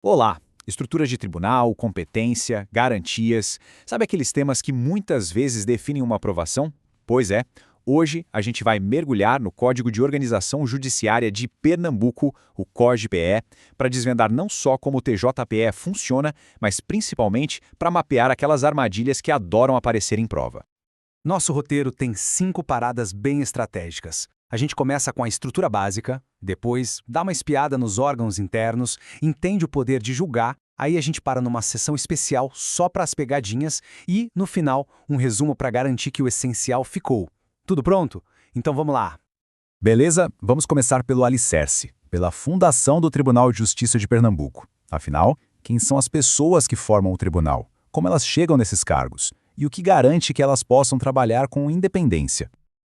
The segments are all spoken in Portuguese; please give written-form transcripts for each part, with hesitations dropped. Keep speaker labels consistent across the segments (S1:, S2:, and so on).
S1: Olá! Estruturas de tribunal, competência, garantias. Sabe aqueles temas que muitas vezes definem uma aprovação? Pois é, hoje a gente vai mergulhar no Código de Organização Judiciária de Pernambuco, o CORJPE, para desvendar não só como o TJPE funciona, mas principalmente para mapear aquelas armadilhas que adoram aparecer em prova.
S2: Nosso roteiro tem 5 paradas bem estratégicas. A gente começa com a estrutura básica, depois dá uma espiada nos órgãos internos, entende o poder de julgar, aí a gente para numa sessão especial só para as pegadinhas e, no final, um resumo para garantir que o essencial ficou. Tudo pronto? Então vamos lá!
S3: Beleza? Vamos começar pelo alicerce, pela fundação do Tribunal de Justiça de Pernambuco. Afinal, quem são as pessoas que formam o tribunal? Como elas chegam nesses cargos? E o que garante que elas possam trabalhar com independência?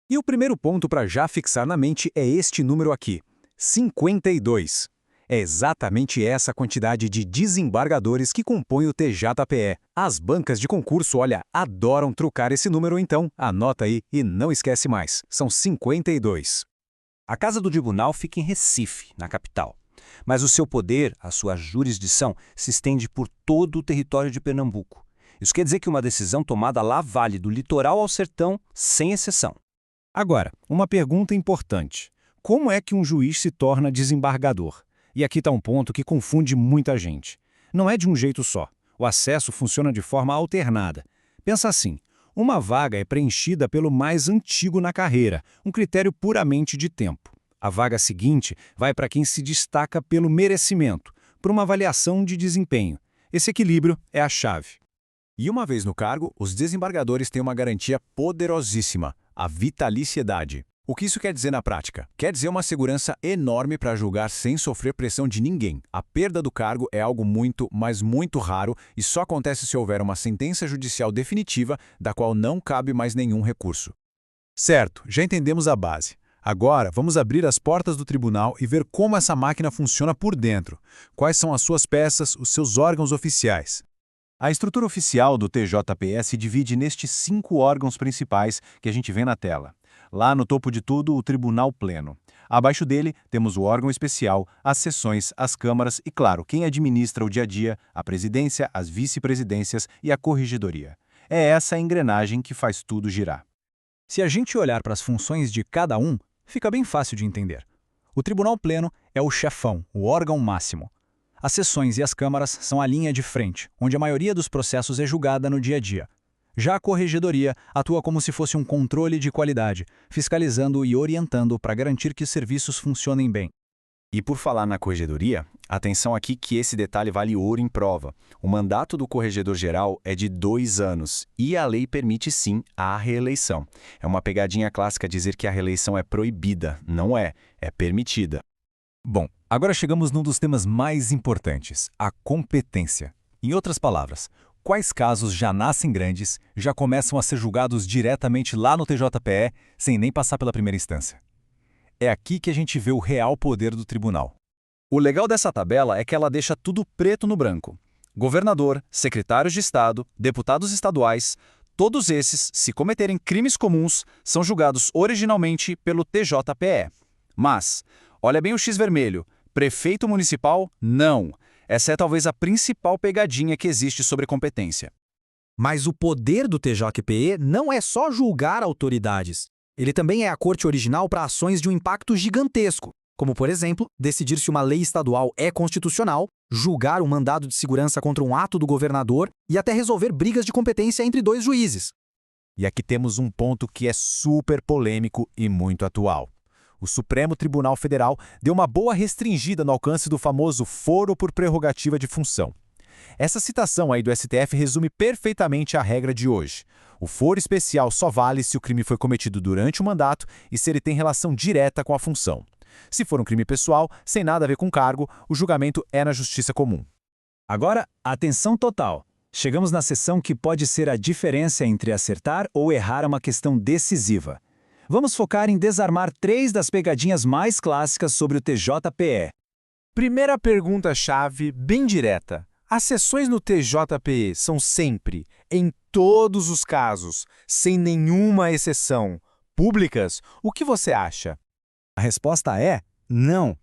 S2: E o primeiro ponto para já fixar na mente é este número aqui, 52. É exatamente essa quantidade de desembargadores que compõem o TJPE. As bancas de concurso, olha, adoram trucar esse número, então anota aí e não esquece mais, são 52.
S4: A Casa do Tribunal fica em Recife, na capital. Mas o seu poder, a sua jurisdição, se estende por todo o território de Pernambuco. Isso quer dizer que uma decisão tomada lá vale do litoral ao sertão, sem exceção.
S2: Agora, uma pergunta importante. Como é que um juiz se torna desembargador? E aqui está um ponto que confunde muita gente. Não é de um jeito só. O acesso funciona de forma alternada. Pensa assim, uma vaga é preenchida pelo mais antigo na carreira, um critério puramente de tempo. A vaga seguinte vai para quem se destaca pelo merecimento, por uma avaliação de desempenho. Esse equilíbrio é a chave.
S1: E uma vez no cargo, os desembargadores têm uma garantia poderosíssima, a vitaliciedade. O que isso quer dizer na prática? Quer dizer uma segurança enorme para julgar sem sofrer pressão de ninguém. A perda do cargo é algo muito, mas muito raro e só acontece se houver uma sentença judicial definitiva da qual não cabe mais nenhum recurso.
S3: Certo, já entendemos a base. Agora, vamos abrir as portas do tribunal e ver como essa máquina funciona por dentro. Quais são as suas peças, os seus órgãos oficiais.
S1: A estrutura oficial do TJPE se divide nestes 5 órgãos principais que a gente vê na tela. Lá no topo de tudo, o Tribunal Pleno. Abaixo dele, temos o órgão especial, as sessões, as câmaras e, claro, quem administra o dia a dia, a presidência, as vice-presidências e a corregedoria. É essa a engrenagem que faz tudo girar.
S2: Se a gente olhar para as funções de cada um, fica bem fácil de entender. O Tribunal Pleno é o chefão, o órgão máximo. As sessões e as câmaras são a linha de frente, onde a maioria dos processos é julgada no dia a dia. Já a corregedoria atua como se fosse um controle de qualidade, fiscalizando e orientando para garantir que os serviços funcionem bem.
S1: E por falar na corregedoria, atenção aqui que esse detalhe vale ouro em prova. O mandato do corregedor-geral é de 2 anos e a lei permite sim a reeleição. É uma pegadinha clássica dizer que a reeleição é proibida. Não é, é permitida.
S3: Bom, agora chegamos num dos temas mais importantes, a competência. Em outras palavras, quais casos já nascem grandes, já começam a ser julgados diretamente lá no TJPE, sem nem passar pela primeira instância? É aqui que a gente vê o real poder do tribunal.
S2: O legal dessa tabela é que ela deixa tudo preto no branco. Governador, secretários de Estado, deputados estaduais, todos esses, se cometerem crimes comuns, são julgados originalmente pelo TJPE. Mas, olha bem o X vermelho, prefeito municipal, não. Essa é talvez a principal pegadinha que existe sobre competência.
S5: Mas o poder do TJPE não é só julgar autoridades. Ele também é a corte original para ações de um impacto gigantesco, como, por exemplo, decidir se uma lei estadual é constitucional, julgar um mandado de segurança contra um ato do governador e até resolver brigas de competência entre 2 juízes.
S3: E aqui temos um ponto que é super polêmico e muito atual. O Supremo Tribunal Federal deu uma boa restringida no alcance do famoso foro por prerrogativa de função. Essa citação aí do STF resume perfeitamente a regra de hoje. O foro especial só vale se o crime foi cometido durante o mandato e se ele tem relação direta com a função. Se for um crime pessoal, sem nada a ver com o cargo, o julgamento é na justiça comum.
S2: Agora, atenção total. Chegamos na seção que pode ser a diferença entre acertar ou errar uma questão decisiva. Vamos focar em desarmar 3 das pegadinhas mais clássicas sobre o TJPE.
S6: Primeira pergunta-chave, bem direta. As sessões no TJPE são sempre, em todos os casos, sem nenhuma exceção, públicas? O que você acha?
S2: A resposta é não.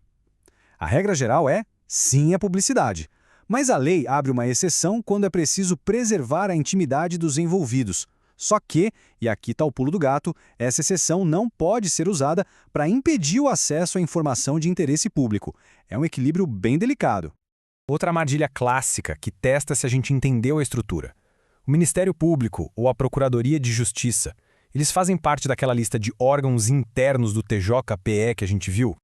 S2: A regra geral é sim a publicidade. Mas a lei abre uma exceção quando é preciso preservar a intimidade dos envolvidos. Só que, e aqui está o pulo do gato, essa exceção não pode ser usada para impedir o acesso à informação de interesse público. É um equilíbrio bem delicado.
S7: Outra armadilha clássica que testa se a gente entendeu a estrutura. O Ministério Público ou a Procuradoria de Justiça, eles fazem parte daquela lista de órgãos internos do TJPE que a gente viu?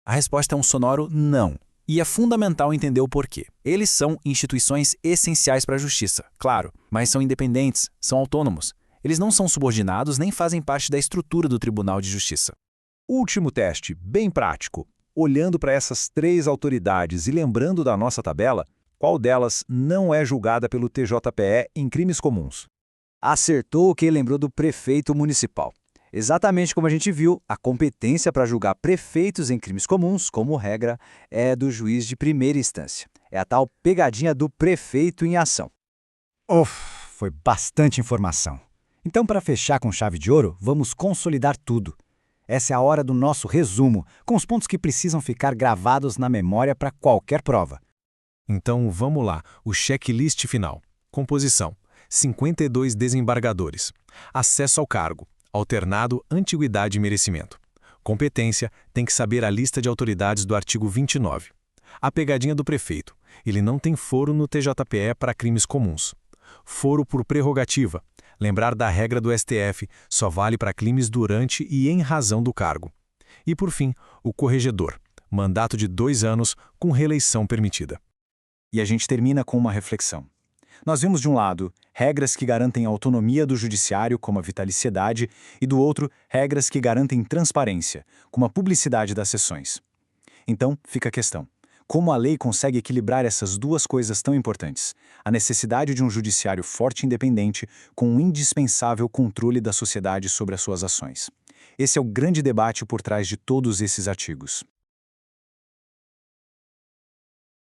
S1: A resposta é um sonoro não. E é fundamental entender o porquê. Eles são instituições essenciais para a justiça, claro, mas são independentes, são autônomos. Eles não são subordinados nem fazem parte da estrutura do Tribunal de Justiça.
S3: Último teste, bem prático. Olhando para essas 3 autoridades e lembrando da nossa tabela, qual delas não é julgada pelo TJPE em crimes comuns?
S8: Acertou quem lembrou do prefeito municipal. Exatamente como a gente viu, a competência para julgar prefeitos em crimes comuns, como regra, é do juiz de primeira instância. É a tal pegadinha do prefeito em ação.
S2: Foi bastante informação. Então, para fechar com chave de ouro, vamos consolidar tudo. Essa é a hora do nosso resumo, com os pontos que precisam ficar gravados na memória para qualquer prova.
S7: Então, vamos lá. O checklist final. Composição. 52 desembargadores. Acesso ao cargo. Alternado, antiguidade e merecimento. Competência, tem que saber a lista de autoridades do artigo 29. A pegadinha do prefeito. Ele não tem foro no TJPE para crimes comuns. Foro por prerrogativa. Lembrar da regra do STF, só vale para crimes durante e em razão do cargo. E, por fim, o corregedor. Mandato de 2 anos com reeleição permitida.
S2: E a gente termina com uma reflexão. Nós vimos, de um lado, regras que garantem a autonomia do judiciário, como a vitaliciedade, e do outro, regras que garantem transparência, como a publicidade das sessões. Então, fica a questão. Como a lei consegue equilibrar essas duas coisas tão importantes? A necessidade de um judiciário forte e independente, com um indispensável controle da sociedade sobre as suas ações. Esse é o grande debate por trás de todos esses artigos.